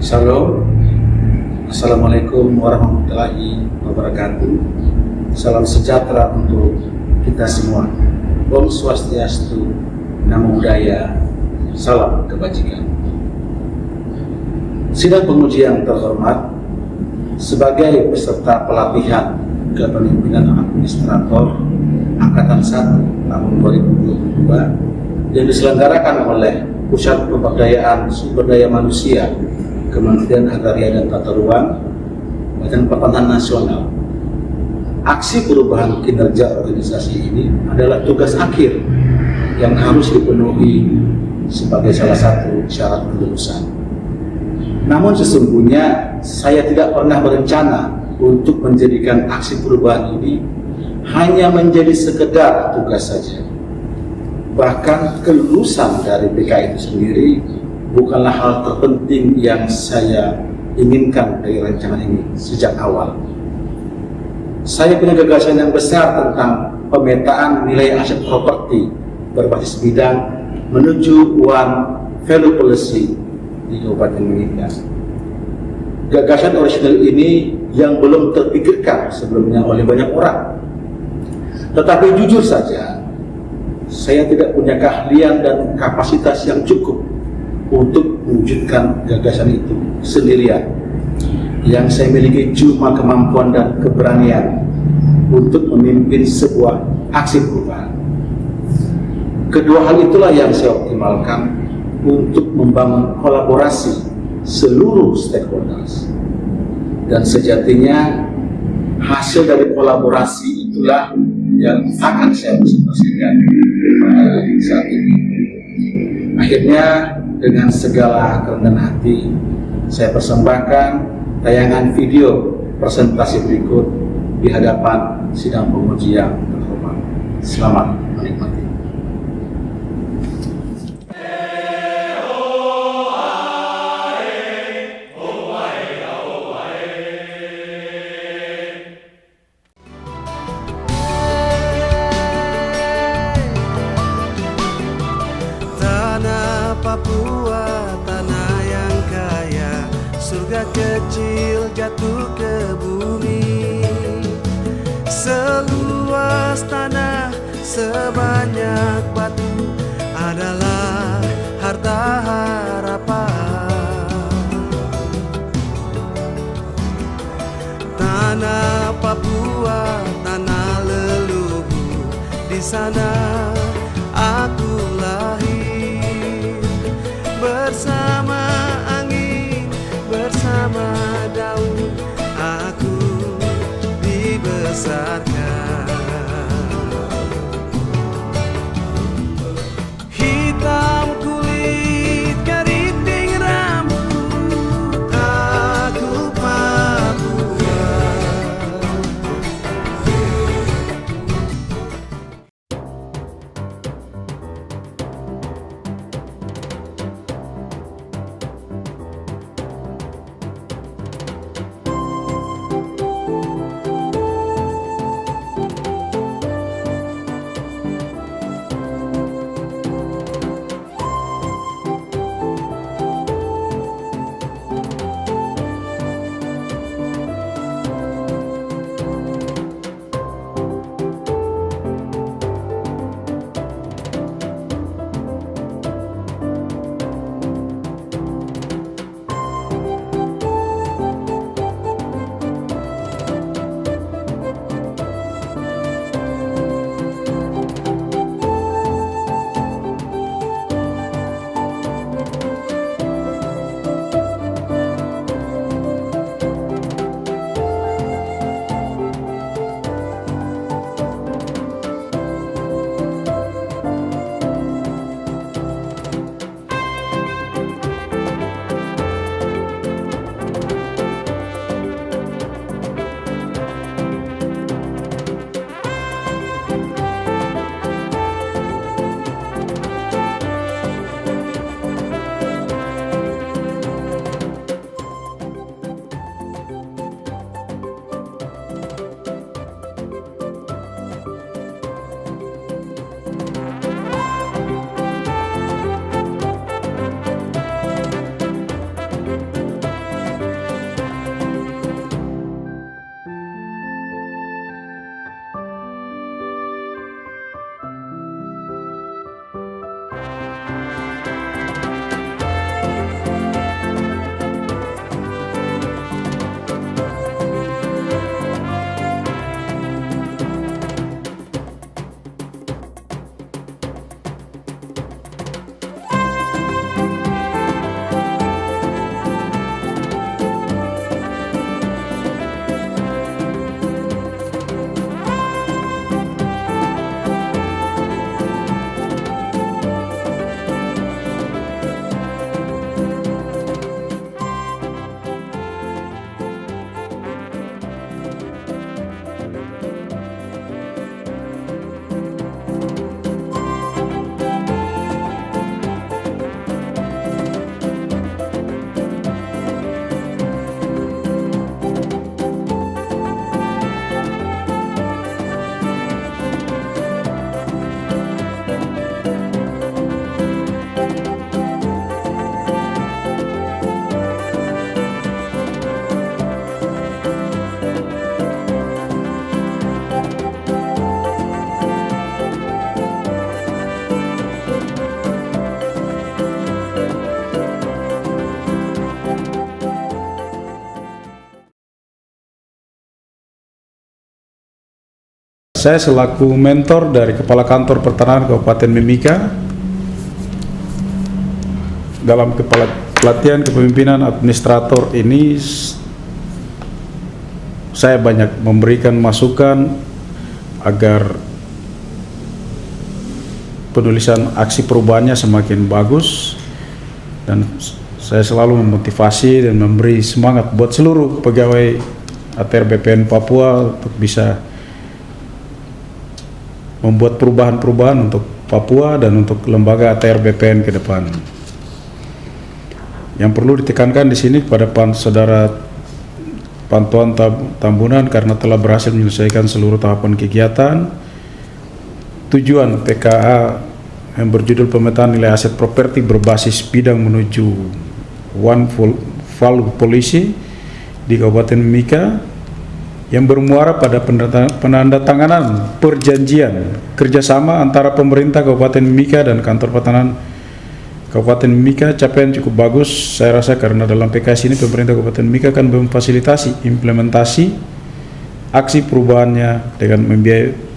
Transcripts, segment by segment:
Shalom, Assalamualaikum warahmatullahi wabarakatuh. Salam sejahtera untuk kita semua. Om Swastiastu, Namo Buddhaya, salam kebajikan. Sidang penguji yang terhormat, sebagai peserta pelatihan kepemimpinan administrator Angkatan 1 tahun 2022 yang diselenggarakan oleh Pusat Pemberdayaan Sumber Daya Manusia Kementerian Agraria dan Tata Ruang, Badan Pertanahan Nasional. Aksi perubahan kinerja organisasi ini adalah tugas akhir yang harus dipenuhi sebagai salah satu syarat kelulusan. Namun sesungguhnya saya tidak pernah berencana untuk menjadikan aksi perubahan ini hanya menjadi sekedar tugas saja. Bahkan kelulusan dari PK itu sendiri bukanlah hal terpenting yang saya inginkan dari rancangan ini sejak awal. Saya punya gagasan yang besar tentang pemetaan nilai aset properti berbasis bidang menuju one value policy di Kabupaten Mimika. Gagasan orisinal ini yang belum terpikirkan sebelumnya oleh banyak orang. Tetapi jujur saja, saya tidak punya keahlian dan kapasitas yang cukup untuk mewujudkan gagasan itu sendirian. Yang saya miliki cuma kemampuan dan keberanian untuk memimpin sebuah aksi perubahan. Kedua hal itulah yang saya optimalkan untuk membangun kolaborasi seluruh stakeholders. Dan sejatinya hasil dari kolaborasi itulah yang akan saya presentasikan saat ini. Akhirnya dengan segala kerendahan hati, saya persembahkan tayangan video presentasi berikut di hadapan sidang penguji yang terhormat. Selamat menikmati. Papua, tanah yang kaya, surga kecil jatuh ke bumi. Seluas tanah, sebanyak batu adalah harta harapan. Tanah Papua, tanah leluhur, di sana aku lahir. Bersama angin, bersama daun, aku dibesarkan. Hitam kulit, keriting rambut, aku Papua. Saya selaku mentor dari Kepala Kantor Pertanahan Kabupaten Mimika dalam pelatihan kepemimpinan administrator ini, saya banyak memberikan masukan agar penulisan aksi perubahannya semakin bagus, dan saya selalu memotivasi dan memberi semangat buat seluruh pegawai ATR BPN Papua untuk bisa membuat perubahan-perubahan untuk Papua dan untuk lembaga ATR BPN ke depan. Yang perlu ditekankan di sini kepada saudara Pantuan Tambunan, karena telah berhasil menyelesaikan seluruh tahapan kegiatan, tujuan PKA yang berjudul pemetaan nilai aset properti berbasis bidang menuju One Value Policy di Kabupaten Mimika, yang bermuara pada penandatanganan perjanjian kerjasama antara pemerintah Kabupaten Mimika dan Kantor Pertanahan Kabupaten Mimika. Capaian cukup bagus saya rasa, karena dalam PKS ini pemerintah Kabupaten Mimika akan memfasilitasi implementasi aksi perubahannya dengan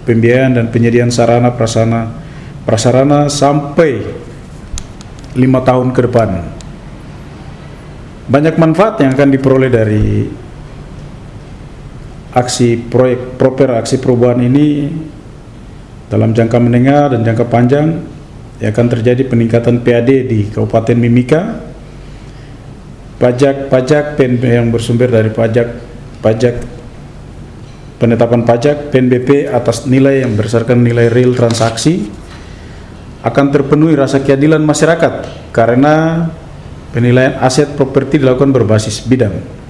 pembiayaan dan penyediaan sarana prasarana sampai 5 tahun ke depan. Banyak manfaat yang akan diperoleh dari aksi perubahan ini dalam jangka menengah dan jangka panjang. Ya, akan terjadi peningkatan PAD di Kabupaten Mimika, pajak yang bersumber dari pajak penetapan pajak PNBP atas nilai yang berdasarkan nilai real transaksi akan terpenuhi rasa keadilan masyarakat, karena penilaian aset properti dilakukan berbasis bidang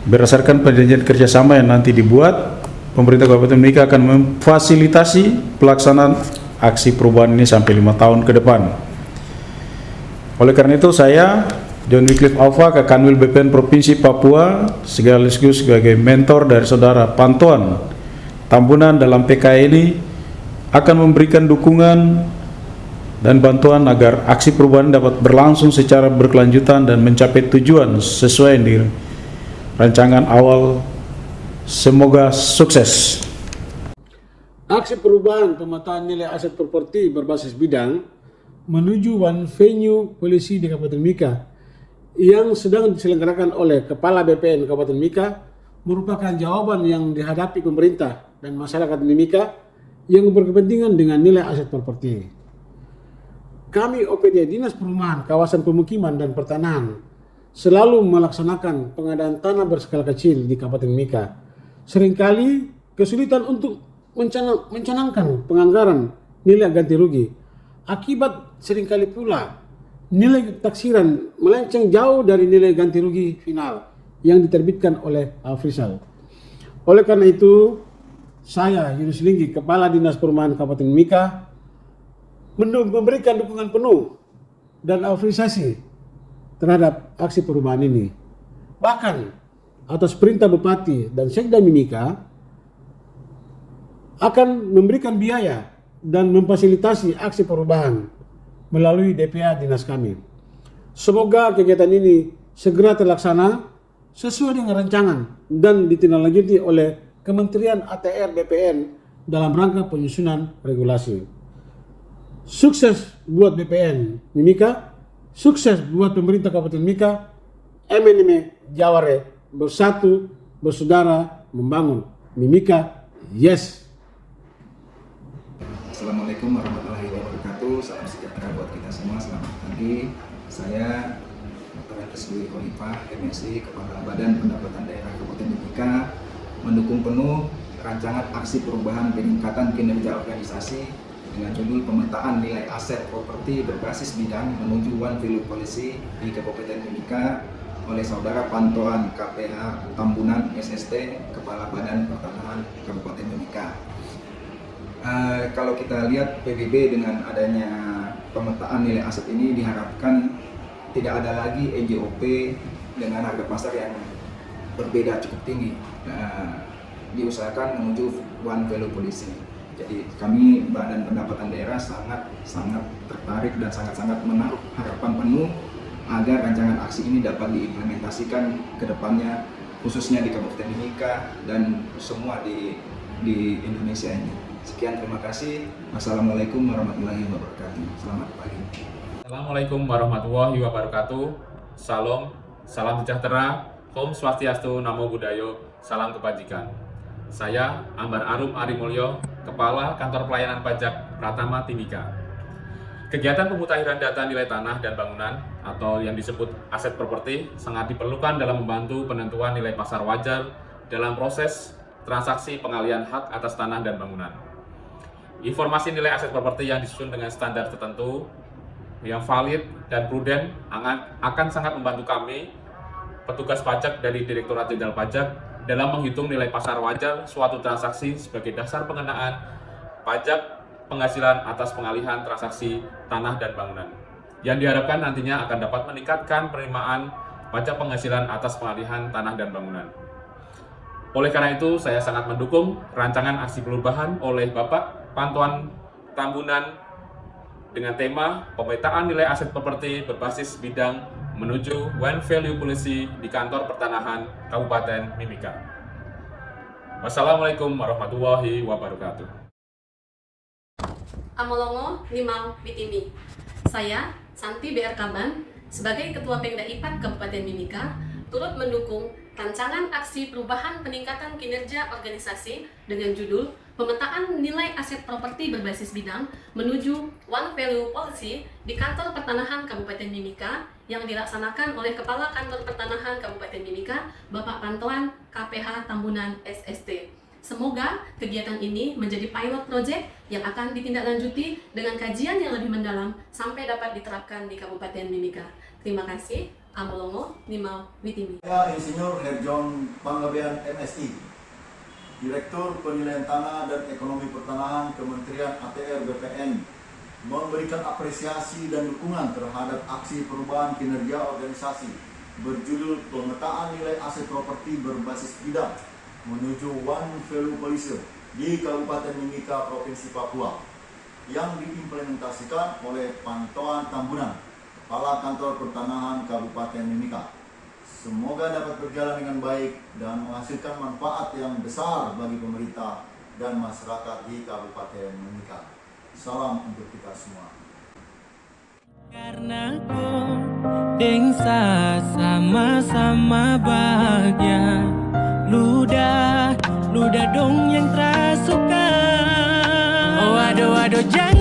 berdasarkan perjanjian kerjasama yang nanti dibuat. Pemerintah Kabupaten Mimika akan memfasilitasi pelaksanaan aksi perubahan ini sampai 5 tahun ke depan. Oleh karena itu, saya John Wycliffe Alpha, Kakanwil BPN Provinsi Papua, sekaligus sebagai mentor dari saudara Pantuan Tambunan dalam PKI ini, akan memberikan dukungan dan bantuan agar aksi perubahan dapat berlangsung secara berkelanjutan dan mencapai tujuan sesuai di rancangan awal. Semoga sukses. Aksi perubahan pemetaan nilai aset properti berbasis bidang menuju One Venue Policy di Kabupaten Mimika yang sedang diselenggarakan oleh Kepala BPN Kabupaten Mimika merupakan jawaban yang dihadapi pemerintah dan masyarakat Mimika yang berkepentingan dengan nilai aset properti. Kami OPD Dinas Perumahan Kawasan Pemukiman dan Pertanahan selalu melaksanakan pengadaan tanah berskala kecil di Kabupaten Mimika. Seringkali kesulitan untuk mencanangkan penganggaran nilai ganti rugi. Akibat seringkali pula nilai taksiran melenceng jauh dari nilai ganti rugi final yang diterbitkan oleh Afrisal. Oleh karena itu, saya Yunus Linggi, Kepala Dinas Perumahan Kabupaten Mimika, memberikan dukungan penuh dan apresiasi terhadap aksi perubahan ini. Bahkan atas perintah Bupati dan Sekda Mimika akan memberikan biaya dan memfasilitasi aksi perubahan melalui DPA dinas kami. Semoga kegiatan ini segera terlaksana sesuai dengan rancangan dan ditindaklanjuti oleh Kementerian ATR BPN dalam rangka penyusunan regulasi. Sukses buat BPN Mimika, sukses buat pemerintah Kabupaten Mimika. MNM Jaware, bersatu, bersaudara, membangun Mimika. Yes. Assalamualaikum warahmatullahi wabarakatuh. Salam sejahtera buat kita semua. Selamat pagi. Saya Dr. Resli Khalifah, MSI, Kepala Badan Pendapatan Daerah Kabupaten Mimika, mendukung penuh rancangan aksi perubahan peningkatan kinerja organisasi dengan judul pemetaan nilai aset properti berbasis bidang menuju One Value Policy di Kabupaten Mimika oleh Saudara Pantuan KPH Tambunan SST, Kepala Badan Pertanahan Kabupaten Mimika. Kalau kita lihat PBB dengan adanya pemetaan nilai aset ini diharapkan tidak ada lagi NJOP dengan harga pasar yang berbeda cukup tinggi. Diusahakan menuju One Value Policy. Jadi kami Badan Pendapatan Daerah sangat tertarik dan sangat menaruh harapan penuh agar rancangan aksi ini dapat diimplementasikan ke depannya, khususnya di Kabupaten Mimika dan semua di di Indonesia ini. Sekian, terima kasih. Wassalamualaikum warahmatullahi wabarakatuh. Selamat pagi. Assalamualaikum warahmatullahi wabarakatuh. Salam, salam sejahtera, Om Swastiastu, Namo Buddhaya, salam kebajikan. Saya Ambar Arum Arimulyo, Kepala Kantor Pelayanan Pajak Pratama Timika. Kegiatan pemutahiran data nilai tanah dan bangunan atau yang disebut aset properti sangat diperlukan dalam membantu penentuan nilai pasar wajar dalam proses transaksi pengalihan hak atas tanah dan bangunan. Informasi nilai aset properti yang disusun dengan standar tertentu yang valid dan prudent akan sangat membantu kami, petugas pajak dari Direktorat Jenderal Pajak, dalam menghitung nilai pasar wajar suatu transaksi sebagai dasar pengenaan pajak penghasilan atas pengalihan transaksi tanah dan bangunan, yang diharapkan nantinya akan dapat meningkatkan penerimaan pajak penghasilan atas pengalihan tanah dan bangunan. Oleh karena itu, saya sangat mendukung rancangan aksi perubahan oleh Bapak Pantuan Tambunan dengan tema pemetaan nilai aset properti berbasis bidang menuju One Value Policy di Kantor Pertanahan Kabupaten Mimika. Wassalamualaikum warahmatullahi wabarakatuh. Amolongo Limau Witimi. Saya, Santi BR Kaban, sebagai Ketua Pemda IPAT Kabupaten Mimika, turut mendukung rancangan aksi perubahan peningkatan kinerja organisasi dengan judul Pemetaan Nilai Aset Properti Berbasis Bidang menuju One Value Policy di Kantor Pertanahan Kabupaten Mimika yang dilaksanakan oleh Kepala Kantor Pertanahan Kabupaten Mimika, Bapak Pantuan KPH Tambunan SST. Semoga kegiatan ini menjadi pilot project yang akan ditindaklanjuti dengan kajian yang lebih mendalam sampai dapat diterapkan di Kabupaten Mimika. Terima kasih. Amolongo Limau Witimi. Saya Insinyur Herjon Panggabean MSI, Direktur Penilaian Tanah dan Ekonomi Pertanahan Kementerian ATR BPN, memberikan apresiasi dan dukungan terhadap aksi perubahan kinerja organisasi berjudul Pemetaan Nilai Aset Properti Berbasis Bidang menuju One Value Policy di Kabupaten Mimika, Provinsi Papua, yang diimplementasikan oleh Pantuan Tambunan, Kepala Kantor Pertanahan Kabupaten Mimika. Semoga dapat berjalan dengan baik dan menghasilkan manfaat yang besar bagi pemerintah dan masyarakat di Kabupaten Mimika. Salam untuk kita semua. Karena kau dengsa sama-sama bahagia. Ludah dong yang terasukan. Oh aduh jangan